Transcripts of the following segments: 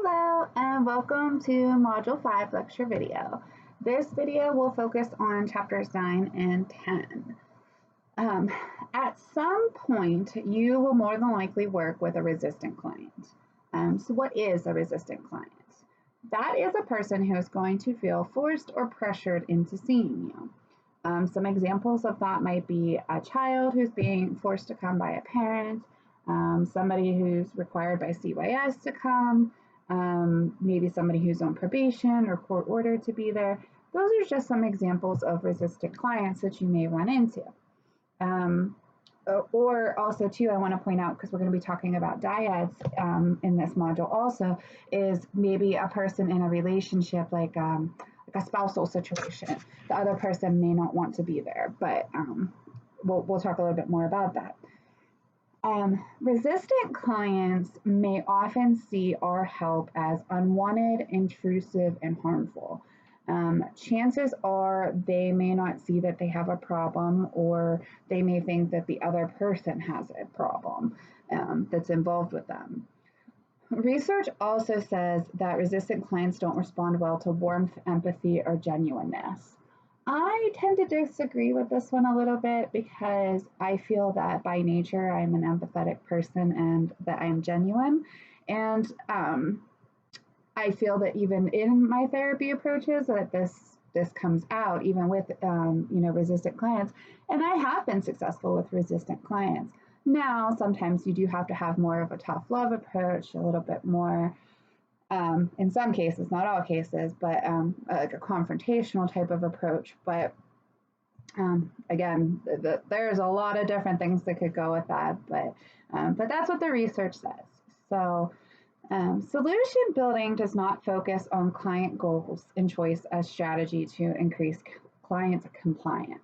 Hello and welcome to Module 5 lecture video. This video will focus on chapters 9 and 10. At some point, you will more than likely work with a resistant client. So what is a resistant client? That is a person who is going to feel forced or pressured into seeing you. Some examples of that might be a child who's being forced to come by a parent, somebody who's required by CYS to come, maybe somebody who's on probation or court ordered to be there. Those are just some examples of resistant clients that you may run into. Or also too, I want to point out, because we're going to be talking about dyads in this module also, is maybe a person in a relationship like a spousal situation. The other person may not want to be there, but we'll talk a little bit more about that. Resistant clients may often see our help as unwanted, intrusive, and harmful. Chances are they may not see that they have a problem, or they may think that the other person has a problem that's involved with them. Research also says that resistant clients don't respond well to warmth, empathy, or genuineness. I tend to disagree with this one a little bit because I feel that by nature I'm an empathetic person and that I'm genuine. And I feel that even in my therapy approaches that this comes out even with resistant clients. And I have been successful with resistant clients. Now, sometimes you do have to have more of a tough love approach, a little bit more, in some cases, not all cases, but like a confrontational type of approach. But again, there's a lot of different things that could go with that, but that's what the research says. So solution building does not focus on client goals and choice as strategy to increase client compliance.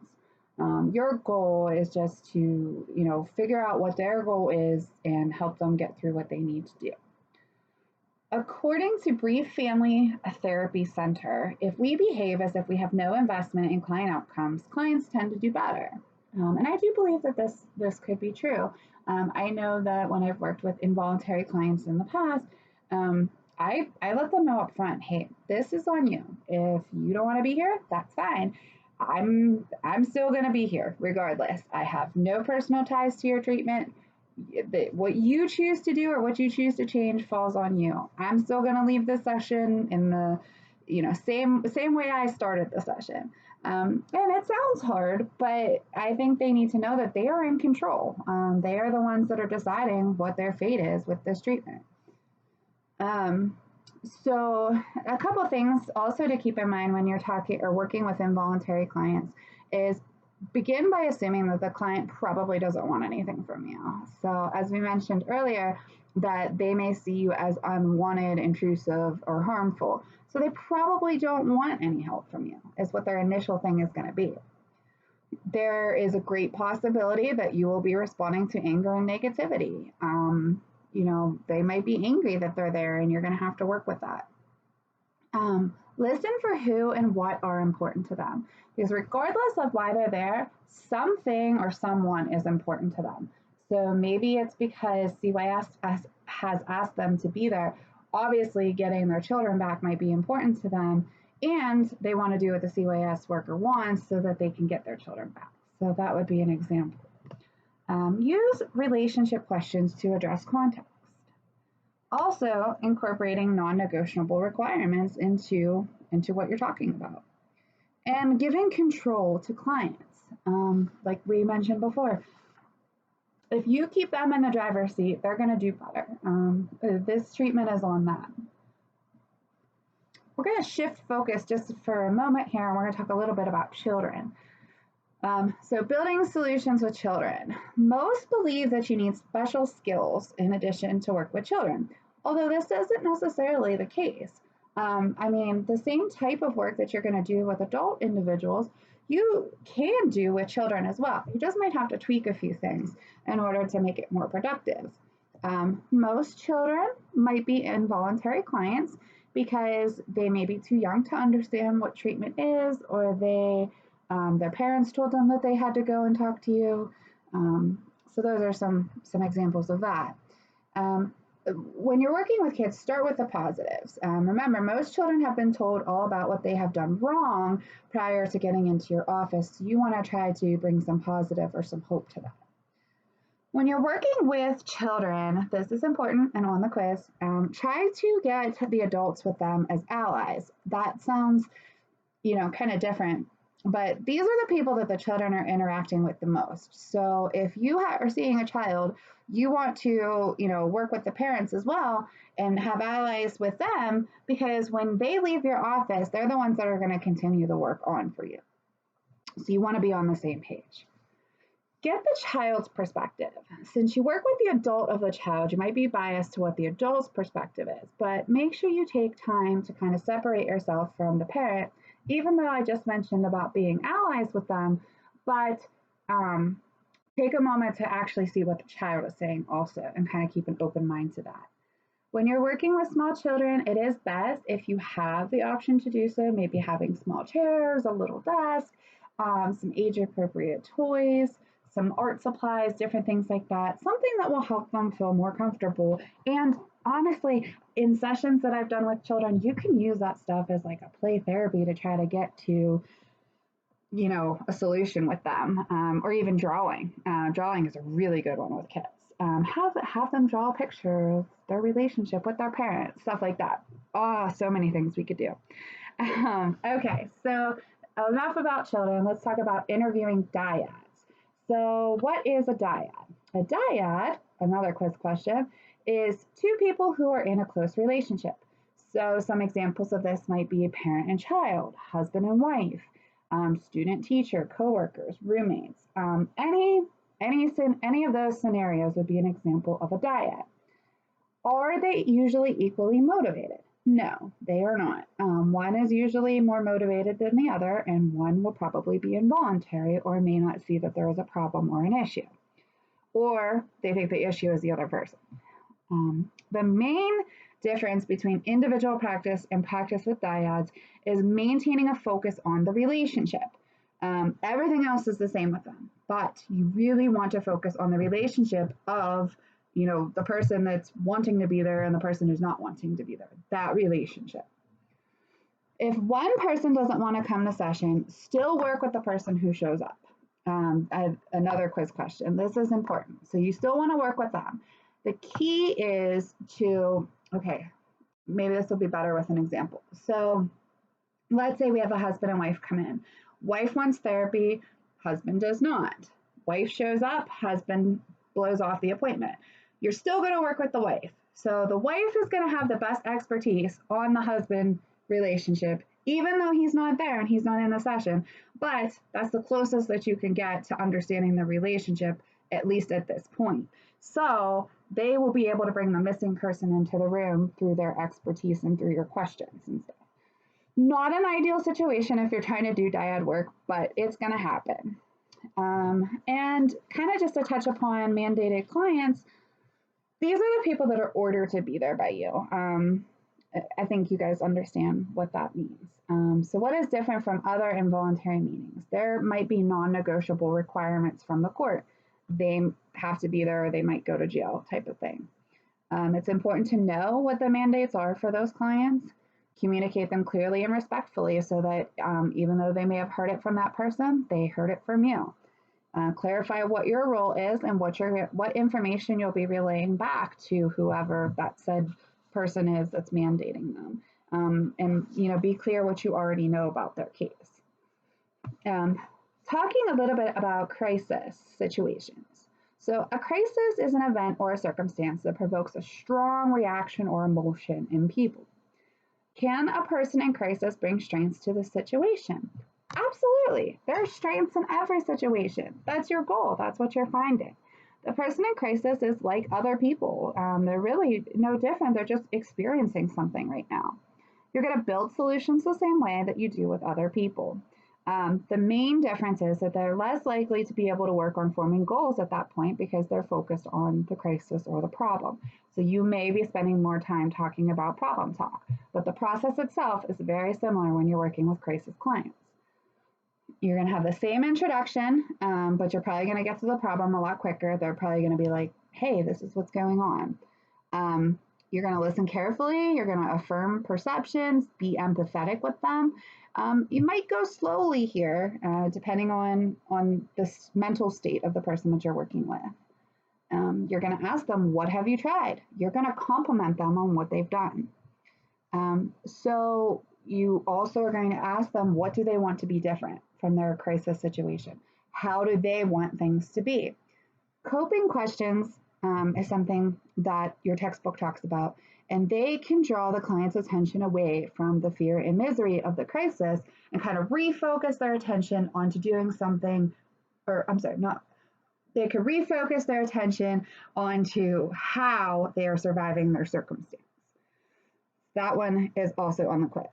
Your goal is just to, figure out what their goal is and help them get through what they need to do. According to Brief Family Therapy Center, if we behave as if we have no investment in client outcomes, clients tend to do better. And I do believe that this could be true. I know that when I've worked with involuntary clients in the past, I let them know up front, hey, this is on you. If you don't want to be here, that's fine. I'm still going to be here regardless. I have no personal ties to your treatment. What you choose to do or what you choose to change falls on you. I'm still going to leave the session in the same way I started the session. And it sounds hard, but I think they need to know that they are in control. They are the ones that are deciding what their fate is with this treatment. So a couple things also to keep in mind when you're talking or working with involuntary clients is begin by assuming that the client probably doesn't want anything from you. So as we mentioned earlier, that they may see you as unwanted, intrusive, or harmful. So they probably don't want any help from you, is what their initial thing is going to be. There is a great possibility that you will be responding to anger and negativity. They might be angry that they're there and you're going to have to work with that. Listen for who and what are important to them, because regardless of why they're there, something or someone is important to them. So maybe it's because CYS has asked them to be there. Obviously, getting their children back might be important to them, and they want to do what the CYS worker wants so that they can get their children back. So that would be an example. Use relationship questions to address context. Also, incorporating non-negotiable requirements into what you're talking about. And giving control to clients. Like we mentioned before, if you keep them in the driver's seat, they're going to do better. This treatment is on them. We're going to shift focus just for a moment here, and we're going to talk a little bit about children. So building solutions with children. Most believe that you need special skills in addition to work with children, although this isn't necessarily the case. The same type of work that you're going to do with adult individuals, you can do with children as well. You just might have to tweak a few things in order to make it more productive. Most children might be involuntary clients because they may be too young to understand what treatment is, or their parents told them that they had to go and talk to you. So those are some examples of that. when you're working with kids, start with the positives. Remember, most children have been told all about what they have done wrong prior to getting into your office. So you want to try to bring some positive or some hope to that. When you're working with children, this is important and on the quiz, try to get the adults with them as allies. That sounds, kind of different, but these are the people that the children are interacting with the most. So if you are seeing a child, you want to, work with the parents as well and have allies with them, because when they leave your office, they're the ones that are going to continue the work on for you. So you want to be on the same page. Get the child's perspective. Since you work with the adult of the child, you might be biased to what the adult's perspective is, but make sure you take time to kind of separate yourself from the parent, even though I just mentioned about being allies with them, but take a moment to actually see what the child is saying also and kind of keep an open mind to that. When you're working with small children, it is best if you have the option to do so, maybe having small chairs, a little desk, some age appropriate toys, some art supplies, different things like that, something that will help them feel more comfortable. And honestly, in sessions that I've done with children, you can use that stuff as like a play therapy to try to get to, a solution with them, or even drawing. Drawing is a really good one with kids. Have them draw a picture of their relationship with their parents, stuff like that. Oh, so many things we could do. Okay, so enough about children. Let's talk about interviewing dyads. So, what is a dyad? A dyad, another quiz question, is two people who are in a close relationship. So, some examples of this might be parent and child, husband and wife, student teacher, coworkers, roommates. Any of those scenarios would be an example of a dyad. Are they usually equally motivated? No, they are not. One is usually more motivated than the other, and one will probably be involuntary or may not see that there is a problem or an issue. Or they think the issue is the other person. The main difference between individual practice and practice with dyads is maintaining a focus on the relationship. Everything else is the same with them, but you really want to focus on the relationship of the person that's wanting to be there and the person who's not wanting to be there, that relationship. If one person doesn't want to come to session, still work with the person who shows up. I have another quiz question. This is important. So you still want to work with them. The key is to, okay, maybe this will be better with an example. So let's say we have a husband and wife come in. Wife wants therapy, husband does not. Wife shows up, husband blows off the appointment. You're still going to work with the wife. So the wife is going to have the best expertise on the husband relationship, even though he's not there and he's not in the session. But that's the closest that you can get to understanding the relationship, at least at this point. So they will be able to bring the missing person into the room through their expertise and through your questions and stuff. Not an ideal situation if you're trying to do dyad work, but it's going to happen. And kind of just to touch upon mandated clients, these are the people that are ordered to be there by you. I think you guys understand what that means. So what is different from other involuntary meetings? There might be non-negotiable requirements from the court. They have to be there or they might go to jail type of thing. It's important to know what the mandates are for those clients, communicate them clearly and respectfully so that even though they may have heard it from that person, they heard it from you. Clarify what your role is and what information you'll be relaying back to whoever that said person is that's mandating them. And be clear what you already know about their case. Talking a little bit about crisis situations. So a crisis is an event or a circumstance that provokes a strong reaction or emotion in people. Can a person in crisis bring strengths to the situation? Absolutely. There are strengths in every situation. That's your goal. That's what you're finding. The person in crisis is like other people. They're really no different. They're just experiencing something right now. You're going to build solutions the same way that you do with other people. The main difference is that they're less likely to be able to work on forming goals at that point because they're focused on the crisis or the problem. So you may be spending more time talking about problem talk, but the process itself is very similar when you're working with crisis clients. You're going to have the same introduction, but you're probably going to get to the problem a lot quicker. They're probably going to be like, hey, this is what's going on. You're going to listen carefully. You're going to affirm perceptions, be empathetic with them. You might go slowly here, depending on this mental state of the person that you're working with. You're going to ask them, what have you tried? You're going to compliment them on what they've done. So you also are going to ask them, what do they want to be different from their crisis situation? How do they want things to be? Coping questions is something that your textbook talks about, and they can draw the client's attention away from the fear and misery of the crisis and kind of refocus their attention onto doing something, or I'm sorry, not, they could refocus their attention onto how they are surviving their circumstance. That one is also on the quiz.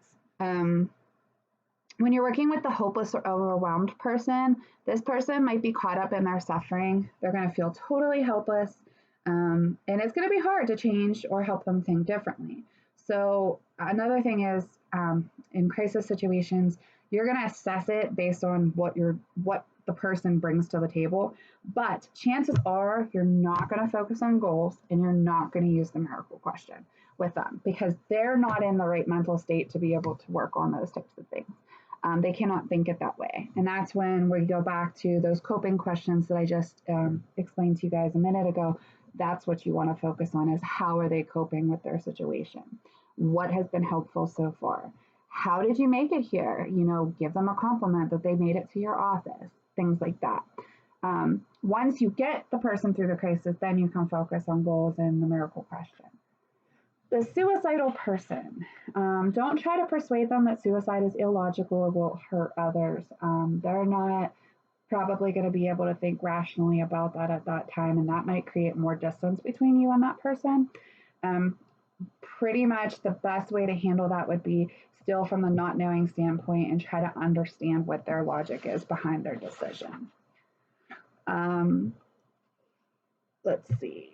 When you're working with the hopeless or overwhelmed person, this person might be caught up in their suffering. They're going to feel totally helpless, and it's going to be hard to change or help them think differently. So another thing is, in crisis situations, you're going to assess it based on what the person brings to the table. But chances are you're not going to focus on goals, and you're not going to use the miracle question with them because they're not in the right mental state to be able to work on those types of things. They cannot think it that way. And that's when we go back to those coping questions that I just explained to you guys a minute ago. That's what you want to focus on, is how are they coping with their situation? What has been helpful so far? How did you make it here? Give them a compliment that they made it to your office, things like that. Once you get the person through the crisis, then you can focus on goals and the miracle question. The suicidal person. Don't try to persuade them that suicide is illogical or will hurt others. They're not probably going to be able to think rationally about that at that time, and that might create more distance between you and that person. Pretty much the best way to handle that would be still from the not knowing standpoint and try to understand what their logic is behind their decision. Let's see.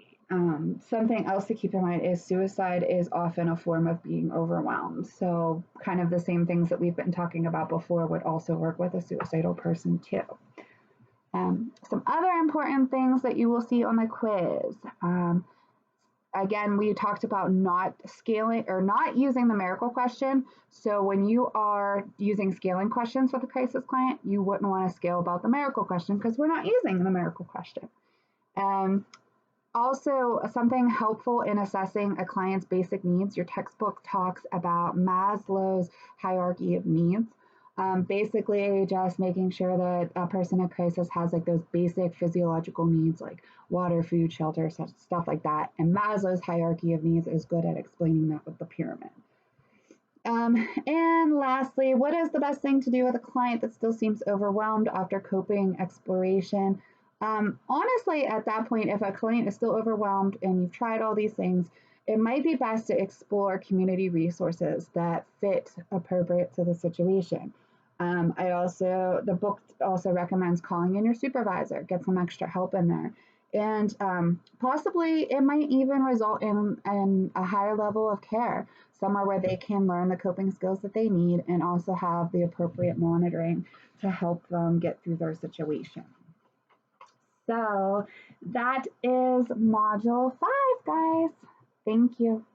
Something else to keep in mind is suicide is often a form of being overwhelmed. So kind of the same things that we've been talking about before would also work with a suicidal person too. Some other important things that you will see on the quiz. Again, we talked about not scaling or not using the miracle question. So when you are using scaling questions for the crisis client, you wouldn't want to scale about the miracle question because we're not using the miracle question. Also, something helpful in assessing a client's basic needs, your textbook talks about Maslow's hierarchy of needs. Basically, just making sure that a person in crisis has like those basic physiological needs like water, food, shelter, stuff like that. And Maslow's hierarchy of needs is good at explaining that with the pyramid. And lastly, what is the best thing to do with a client that still seems overwhelmed after coping exploration? Honestly, at that point, if a client is still overwhelmed and you've tried all these things, it might be best to explore community resources that fit appropriate to the situation. The book also recommends calling in your supervisor, get some extra help in there. And possibly it might even result in a higher level of care, somewhere where they can learn the coping skills that they need and also have the appropriate monitoring to help them get through their situation. So that is module 5, guys. Thank you.